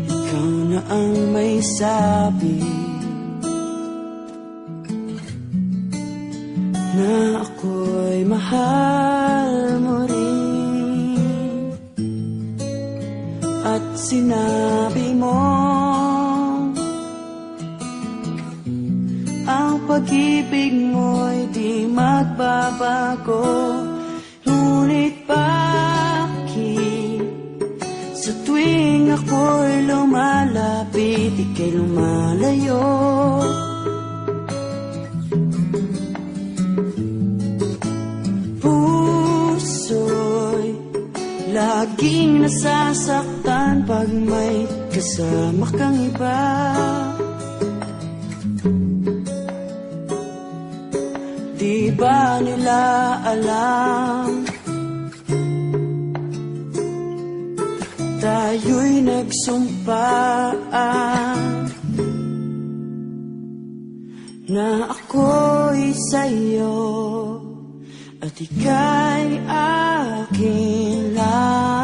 Ikaw na ang may sabi na ako'y mahal mo rin, at sinabi mo ang pag-ibig mo'y di magbabago. Ngunit bakit sa tuwing ako'y lumalapit, ika'y lumalayo? Puso'y laging nasasaktan pag may kasama kang iba. Di ba nila alam tayo'y nagsumpaan na ako'y sa'yo at ika'y akin lang?